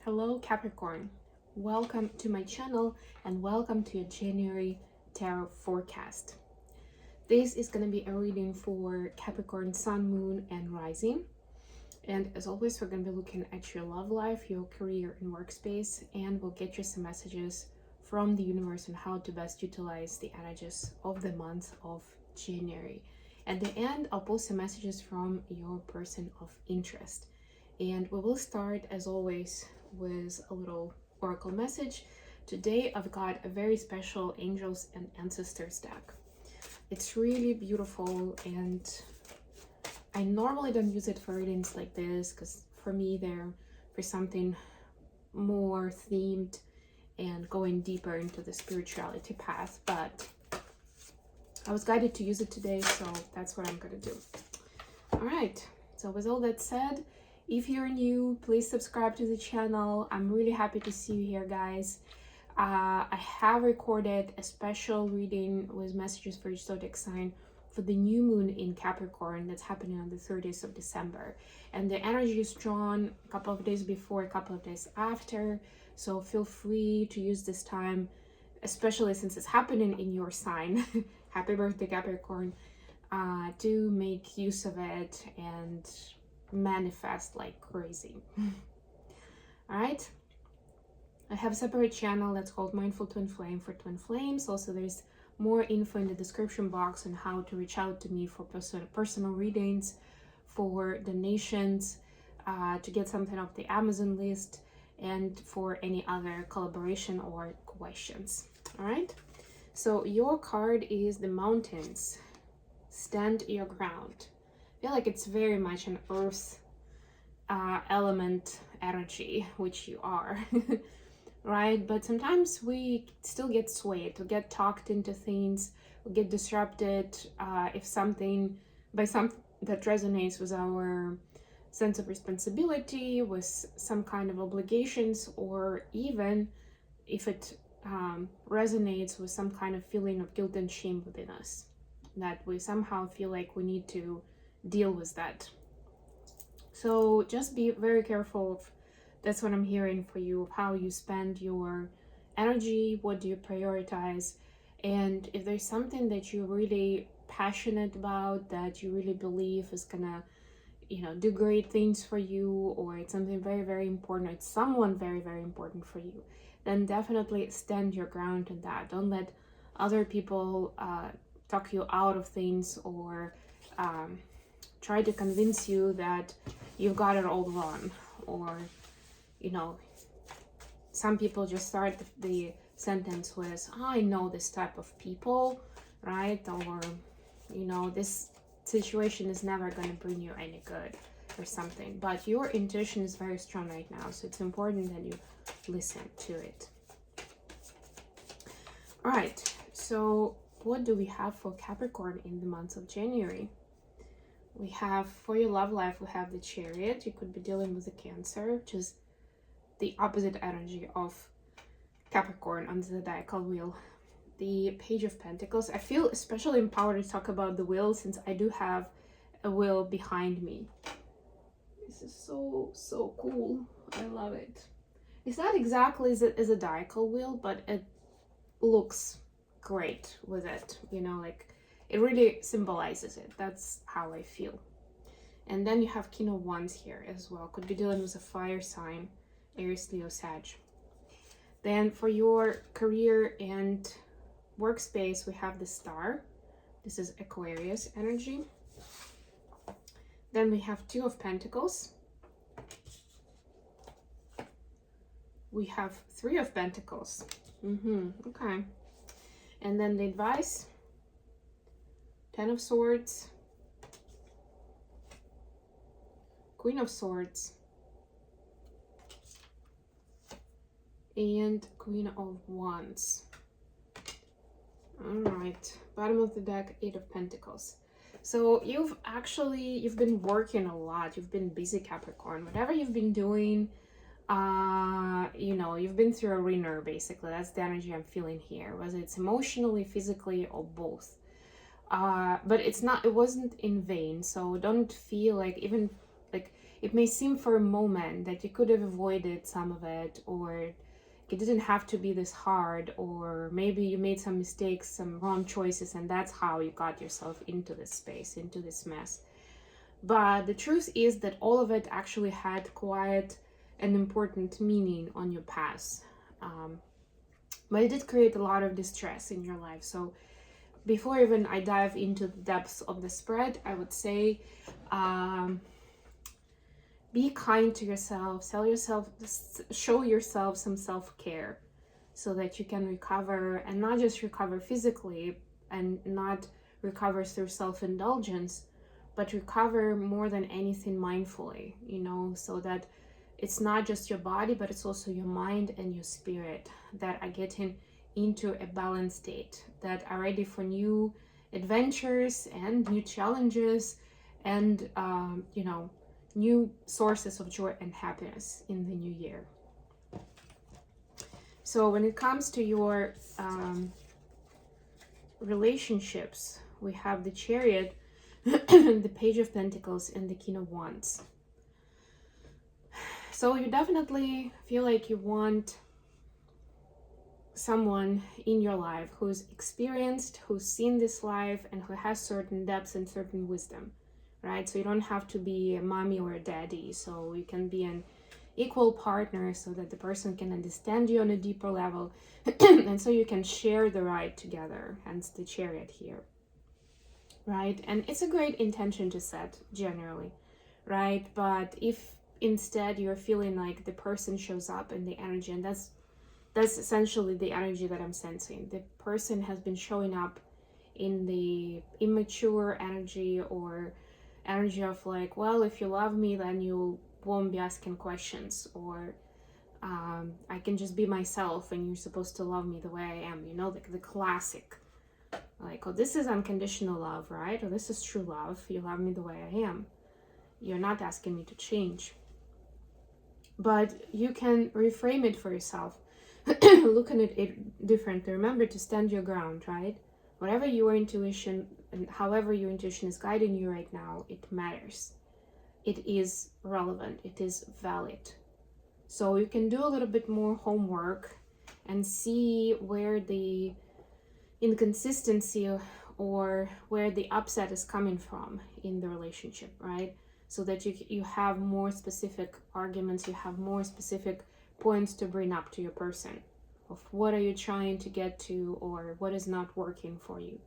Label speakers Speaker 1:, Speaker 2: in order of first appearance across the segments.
Speaker 1: Hello Capricorn, welcome to my channel and welcome to your January tarot forecast. This is going to be a reading for Capricorn Sun, Moon and Rising. And as always, we're going to be looking at your love life, your career and workspace, and we'll get you some messages from the universe on how to best utilize the energies of the month of January. At the end, I'll post some messages from your person of interest. And we will start, as always, with a little oracle message. Today I've got a very special angels and ancestors deck. It's really beautiful, and I normally don't use it for readings like this because for me they're for something more themed and going deeper into the spirituality path, but I was guided to use it today, so that's what I'm gonna do. All right, so with all that said, if you're new, please subscribe to the channel. I'm really happy to see you here, guys. I have recorded a special reading with messages for each zodiac sign for the new moon in Capricorn that's happening on the 30th of December. And the energy is drawn a couple of days before, a couple of days after. So feel free to use this time, especially since it's happening in your sign. Happy birthday, Capricorn. To make use of it and manifest like crazy. All right, I have a separate channel that's called Mindful Twinflame for Twin Flames. Also, there's more info in the description box on how to reach out to me for personal readings, for donations, to get something off the Amazon list, and for any other collaboration or questions. All right, so your card is the Mountains. Stand your ground. I feel like it's very much an earth element energy, which you are. Right? But sometimes we still get swayed, we get talked into things, we get disrupted if something that resonates with our sense of responsibility, with some kind of obligations, or even if it resonates with some kind of feeling of guilt and shame within us, that we somehow feel like we need to deal with that. So just be very careful of, that's what I'm hearing for you, of how you spend your energy, what do you prioritize, and if there's something that you're really passionate about, that you really believe is gonna, do great things for you, or it's something very, very important, or it's someone very, very important for you, then definitely stand your ground in that. Don't let other people talk you out of things, or try to convince you that you've got it all wrong, or some people just start the sentence with, I know this type of people, right? Or this situation is never going to bring you any good or something. But your intuition is very strong right now, so it's important that you listen to it. All right, so what do we have for Capricorn in the month of January? We have, for your love life, we have the Chariot. You could be dealing with a Cancer, which is the opposite energy of Capricorn on the zodiacal wheel. The Page of Pentacles. I feel especially empowered to talk about the wheel since I do have a wheel behind me. This is so cool. I love it. It's not exactly a zodiacal wheel, but it looks great with it. Like it really symbolizes it. That's how I feel. And then you have King of Wands here as well. Could be dealing with a fire sign, Aries, Leo, Sag. Then for your career and workspace, we have the Star. This is Aquarius energy. Then we have Two of Pentacles. We have Three of Pentacles. Okay. And then the advice, Ten of Swords, Queen of Swords, and Queen of Wands. All right, bottom of the deck, Eight of Pentacles. So you've been working a lot. You've been busy, Capricorn. Whatever you've been doing, you've been through a ringer, basically. That's the energy I'm feeling here, whether it's emotionally, physically, or both. But it wasn't in vain. So don't feel like, even like it may seem for a moment that you could have avoided some of it, or it didn't have to be this hard, or maybe you made some mistakes, some wrong choices, and that's how you got yourself into this space, into this mess. But the truth is that all of it actually had quite an important meaning on your past. But it did create a lot of distress in your life. So before even I dive into the depths of the spread, I would say be kind to yourself, show yourself some self-care so that you can recover, and not just recover physically and not recover through self-indulgence, but recover more than anything mindfully, so that it's not just your body, but it's also your mind and your spirit that are getting into a balanced state, that are ready for new adventures and new challenges and, new sources of joy and happiness in the new year. So when it comes to your relationships, we have the Chariot, the Page of Pentacles, and the King of Wands. So you definitely feel like you want someone in your life who's experienced, who's seen this life, and who has certain depths and certain wisdom, right? So you don't have to be a mommy or a daddy. So you can be an equal partner so that the person can understand you on a deeper level. And so you can share the ride together, hence the Chariot here, right? And it's a great intention to set generally, right? But if instead you're feeling like the person shows up in the energy, and that's essentially the energy that I'm sensing. The person has been showing up in the immature energy, or energy of like, well, if you love me, then you won't be asking questions, or I can just be myself and you're supposed to love me the way I am, like the classic, like, oh, this is unconditional love, right? Or this is true love. You love me the way I am. You're not asking me to change. But you can reframe it for yourself. Look at it differently. Remember to stand your ground, right? Whatever your intuition and however your intuition is guiding you right now, it matters. It is relevant. It is valid. So you can do a little bit more homework and see where the inconsistency or where the upset is coming from in the relationship, right? So that you have more specific arguments, you have more specific points to bring up to your person of what are you trying to get to, or what is not working for you,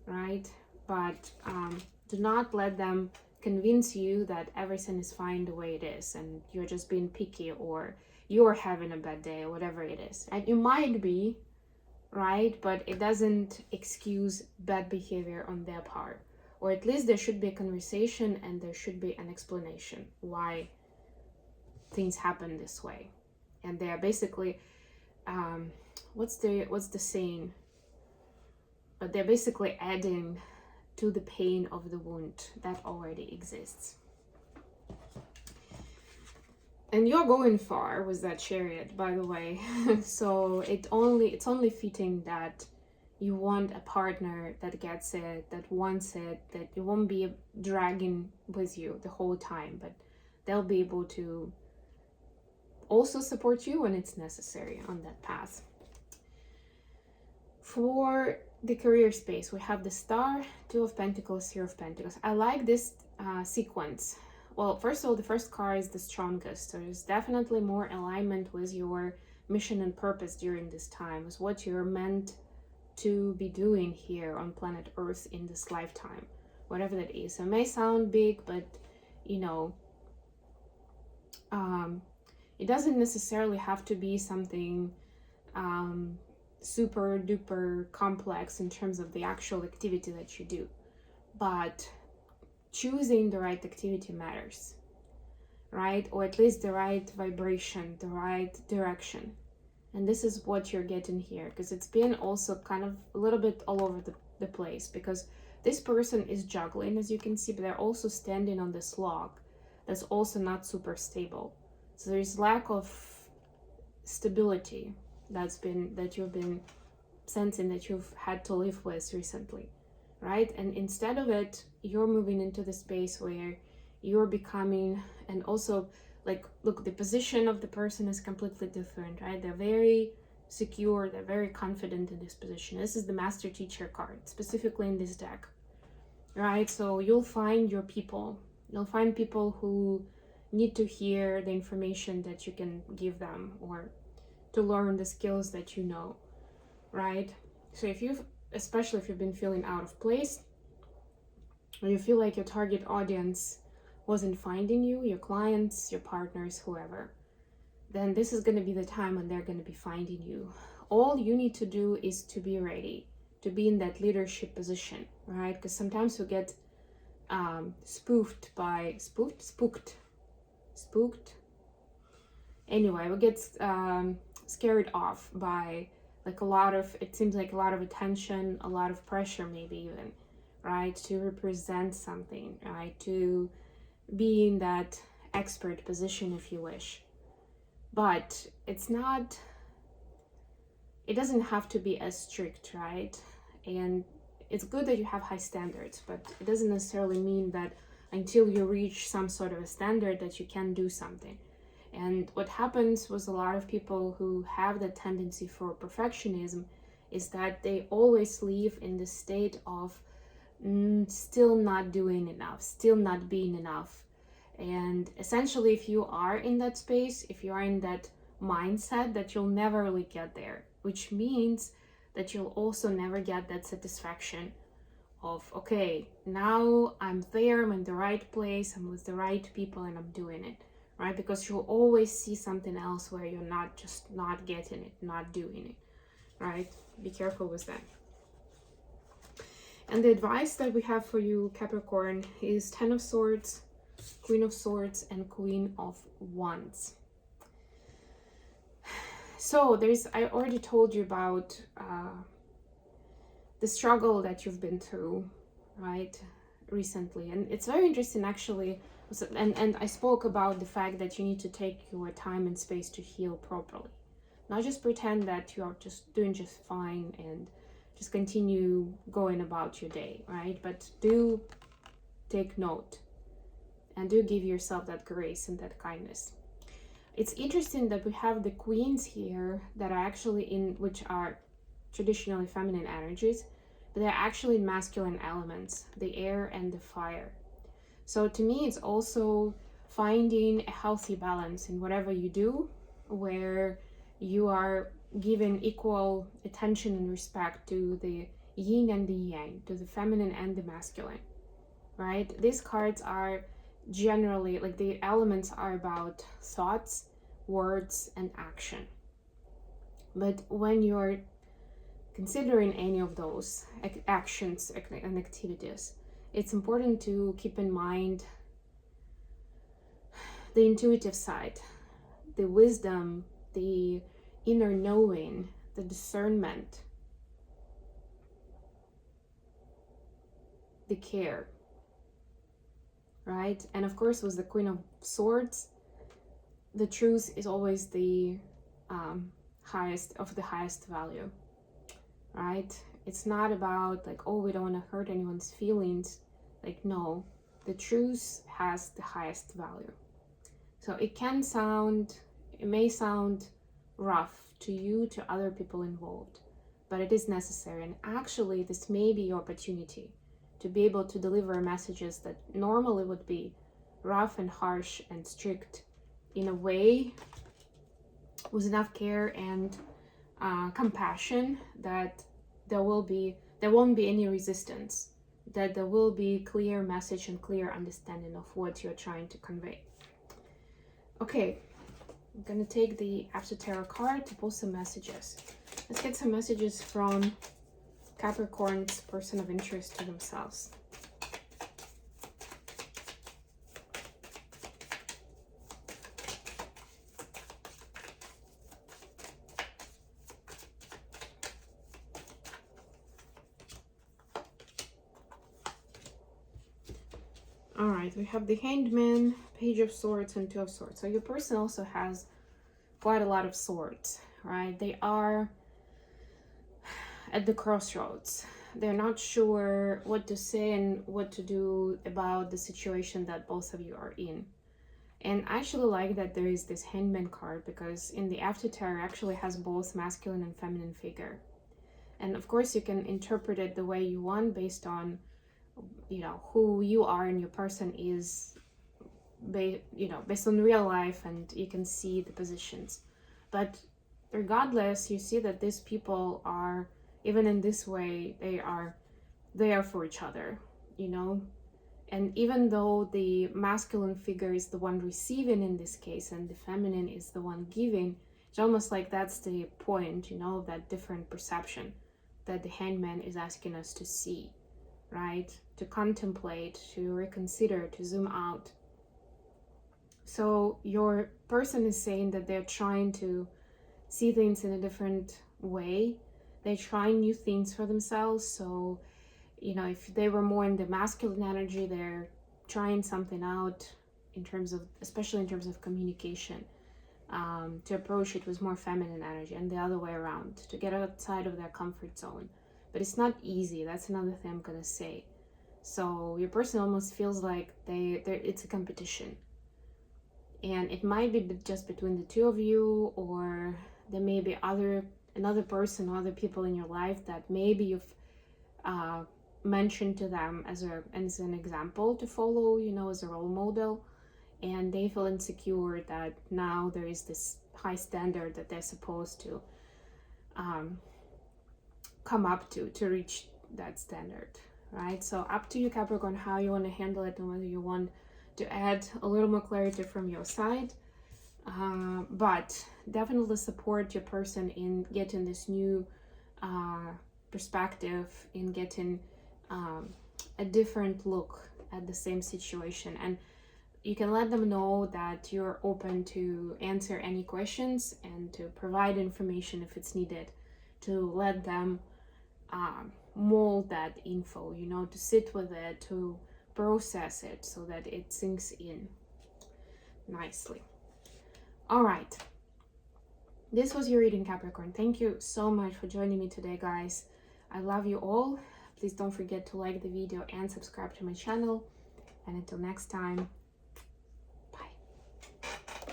Speaker 1: right? But do not let them convince you that everything is fine the way it is and you're just being picky, or you're having a bad day, or whatever it is. And you might be, right? But it doesn't excuse bad behavior on their part. Or at least there should be a conversation and there should be an explanation why things happen this way. And they're basically, what's the saying? But they're basically adding to the pain of the wound that already exists. And you're going far with that Chariot, by the way. So it's only fitting that you want a partner that gets it, that wants it, that you won't be dragging with you the whole time, but they'll be able to also support you when it's necessary on that path. For the career space, we have the Star, Two of Pentacles, Three of Pentacles. I like this sequence. Well, first of all, the first card is the strongest. So there's definitely more alignment with your mission and purpose during this time, with what you're meant to be doing here on planet Earth in this lifetime, whatever that is. It may sound big, but it doesn't necessarily have to be something super duper complex in terms of the actual activity that you do, but choosing the right activity matters, right? Or at least the right vibration, the right direction. And this is what you're getting here, because it's been also kind of a little bit all over the place, because this person is juggling, as you can see, but they're also standing on this log that's also not super stable. So there's lack of stability that you've been sensing, that you've had to live with recently, right? And instead of it, you're moving into the space where you're becoming. And also, like, look, the position of the person is completely different, right? They're very secure, they're very confident in this position. This is the Master Teacher card, specifically in this deck, right? So you'll find your people. You'll find people who need to hear the information that you can give them, or to learn the skills that you know, right? So especially if you've been feeling out of place, or you feel like your target audience wasn't finding you, your clients, your partners, whoever, then this is going to be the time when they're going to be finding you. All you need to do is to be ready, to be in that leadership position, right? Because sometimes we get spooked. Anyway, we get scared off by, like, it seems like a lot of attention, a lot of pressure, maybe even, right? To represent something, right? To be in that expert position, if you wish. But it doesn't have to be as strict, right? And it's good that you have high standards, but it doesn't necessarily mean that until you reach some sort of a standard that you can do something. And what happens with a lot of people who have the tendency for perfectionism is that they always live in the state of still not doing enough, still not being enough. And essentially, if you are in that space, if you are in that mindset, that you'll never really get there, which means that you'll also never get that satisfaction of, okay, now I'm there, I'm in the right place, I'm with the right people, and I'm doing it, right? Because you'll always see something else where you're not getting it, not doing it, right? Be careful with that. And the advice that we have for you, Capricorn, is 10 of Swords, Queen of Swords, and Queen of Wands. So I already told you about the struggle that you've been through, right, recently. And it's very interesting, actually. And I spoke about the fact that you need to take your time and space to heal properly. Not just pretend that you are just doing just fine and just continue going about your day, right? But do take note and do give yourself that grace and that kindness. It's interesting that we have the queens here that are actually which are traditionally feminine energies, but they're actually masculine elements, the air and the fire. So to me, it's also finding a healthy balance in whatever you do, where you are giving equal attention and respect to the yin and the yang, to the feminine and the masculine, right? These cards are generally, like, the elements are about thoughts, words, and action. But when you're considering any of those actions and activities, it's important to keep in mind the intuitive side, the wisdom, the inner knowing, the discernment, the care, right? And of course, with the Queen of Swords, the truth is always the highest value, right? It's not about, like, oh, we don't want to hurt anyone's feelings. Like, no, the truth has the highest value. So it may sound rough to you, to other people involved, but it is necessary. And actually, this may be your opportunity to be able to deliver messages that normally would be rough and harsh and strict, in a way with enough care and compassion that there won't be any resistance, that there will be clear message and clear understanding of what you're trying to convey. Okay, I'm gonna take the After Tarot card to pull some messages. Let's get some messages from Capricorn's person of interest to themselves. All right, we have the Hanged Man, Page of Swords, and Two of Swords. So your person also has quite a lot of swords, right? They are at the crossroads, they're not sure what to say and what to do about the situation that both of you are in. And I actually like that there is this Hangman card, because in the After Tarot actually has both masculine and feminine figure. And of course you can interpret it the way you want based on, you know, who you are and your person is, based on real life, and you can see the positions. But regardless, you see that these people are, even in this way, they are there for each other, you know. And even though the masculine figure is the one receiving in this case and the feminine is the one giving, it's almost like that's the point, you know, that different perception that the Hangman is asking us to see, right? To contemplate, to reconsider, to zoom out. So your person is saying that they're trying to see things in a different way. They're trying new things for themselves. So, you know, if they were more in the masculine energy, they're trying something out in terms of, especially in terms of communication, to approach it with more feminine energy, and the other way around, to get outside of their comfort zone. But it's not easy. That's another thing I'm gonna say. So your person almost feels like it's a competition, and it might be just between the two of you, or there may be another person or other people in your life that maybe you've mentioned to them as an example to follow, you know, as a role model, and they feel insecure that now there is this high standard that they're supposed to come up to reach that standard, right? So up to you, Capricorn, how you want to handle it, and whether you want to add a little more clarity from your side. But definitely support your person in getting this new perspective, in getting a different look at the same situation. And you can let them know that you're open to answer any questions and to provide information if it's needed, to let them mold that info, you know, to sit with it, to process it so that it sinks in nicely. All right, this was your reading, Capricorn. Thank you so much for joining me today, guys. I love you all. Please don't forget to like the video and subscribe to my channel. And until next time,